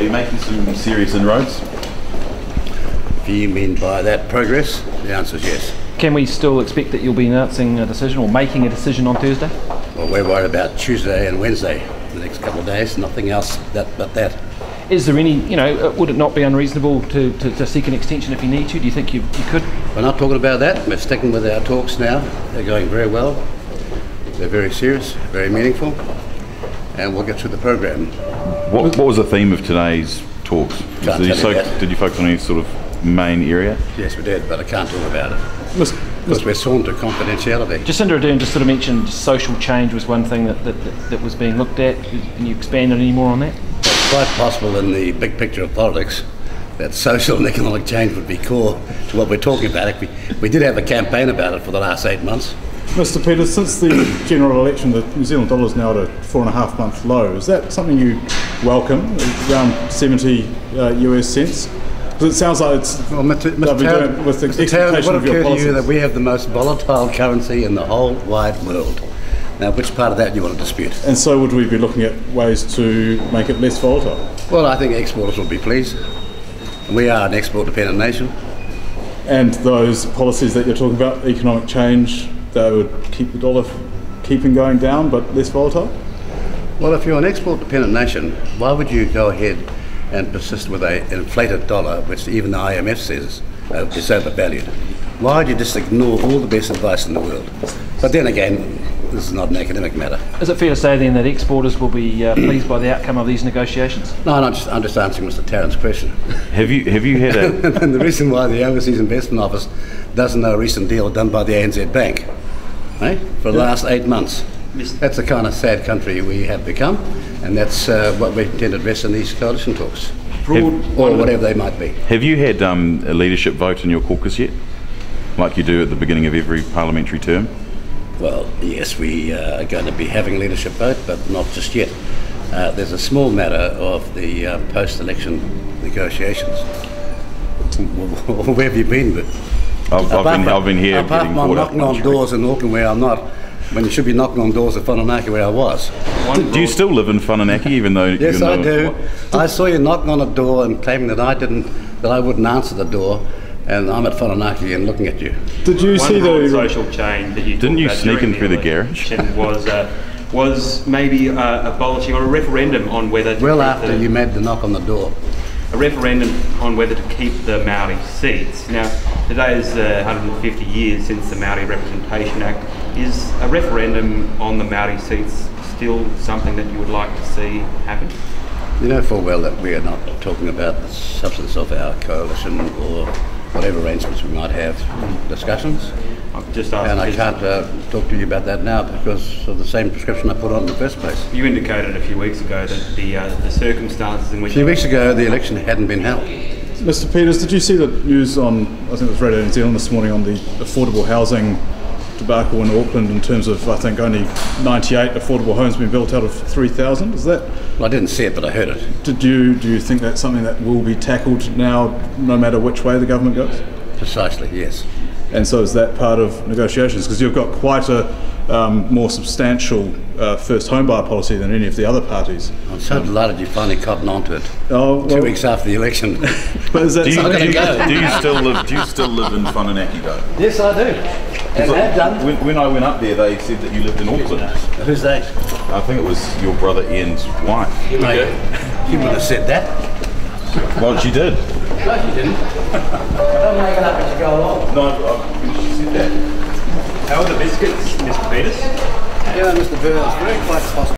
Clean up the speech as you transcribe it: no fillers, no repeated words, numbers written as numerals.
you making some serious inroads? If you mean by that progress, the answer is yes. Can we still expect that you'll be announcing a decision or making a decision on Thursday? Well, we're worried about Tuesday and Wednesday, the next couple of days, nothing else but that. Is there any, would it not be unreasonable to seek an extension if you need to? Do you think you could? We're not talking about that. We're sticking with our talks now. They're going very well. They're very serious, very meaningful, and we'll get through the program. What was the theme of today's talks? Did you focus on any sort of main area? Yes, we did, but I can't talk about it because we're sworn to confidentiality. Jacinda Ardern just sort of mentioned social change was one thing that was being looked at. Can you expand on any more on that? It's quite possible in the big picture of politics that social and economic change would be core to what we're talking about. We did have a campaign about it for the last 8 months. Mr. Peters, since the general election, the New Zealand dollar is now at a 4.5-month low. Is that something you welcome, around 70 US cents? Because it sounds like it's Mr. Tarrant, what occurred to you that we have the most volatile currency in the whole wide world? Now, which part of that do you want to dispute? And so would we be looking at ways to make it less volatile? Well, I think exporters will be pleased. We are an export-dependent nation. And those policies that you're talking about, economic change, that would keep the dollar keeping going down but less volatile? Well, if you're an export-dependent nation, why would you go ahead and persist with an inflated dollar, which even the IMF says is overvalued? Why would you just ignore all the best advice in the world? But then again, this is not an academic matter. Is it fair to say then that exporters will be pleased by the outcome of these negotiations? No, I'm just answering Mr. Tarrant's question. Have you had a... And the reason why the Overseas Investment Office doesn't know a recent deal done by the ANZ Bank, eh? For the last 8 months. That's the kind of sad country we have become, and that's what we intend to address in these coalition talks, or whatever they might be. Have you had a leadership vote in your caucus yet, like you do at the beginning of every parliamentary term? Well, yes, we are going to be having a leadership vote, but not just yet. There's a small matter of the post-election negotiations. Where have you been with? I've been here. Apart from knocking on doors in Auckland where I'm not, when you should be knocking on doors at Whananaki where I was. Do you still live in Whananaki, even though? Yes, I do. I saw you knocking on a door and claiming that I wouldn't answer the door, and I'm at Whananaki and looking at you. Did you see the social change that you didn't you about sneak in through the garage? Was maybe abolishing or a referendum on whether to after you made the knock on the door. A referendum on whether to keep the Maori seats. Now, today is 150 years since the Maori Representation Act. Is a referendum on the Maori seats still something that you would like to see happen? You know full well that we are not talking about the substance of our coalition or whatever arrangements we might have discussions. I've just asked, and I can't talk to you about that now because of the same prescription I put on in the first place. You indicated a few weeks ago that the circumstances in which... A few weeks ago the election hadn't been held. Mr. Peters, did you see the news on, I think it was Radio New Zealand this morning, on the affordable housing debacle in Auckland in terms of, I think, only 98 affordable homes being built out of 3,000? Is that... Well, I didn't see it, but I heard it. Do you think that's something that will be tackled now, no matter which way the government goes? Precisely, yes. And so is that part of negotiations? Because you've got quite a more substantial first home buyer policy than any of the other parties. I'm so delighted you finally cottoned onto it. Oh, well, 2 weeks after the election. But is that do you still live in Whananaki though? Yes, I do. And have done. When I went up there, they said that you lived in Auckland. Who's they? I think it was your brother Ian's wife. You would have said that. Well, she did. No, she didn't. Don't make it up as you go along. No, she said that. How are the biscuits, Mr. Peters? Yeah, Mr. Peters, very quite possible.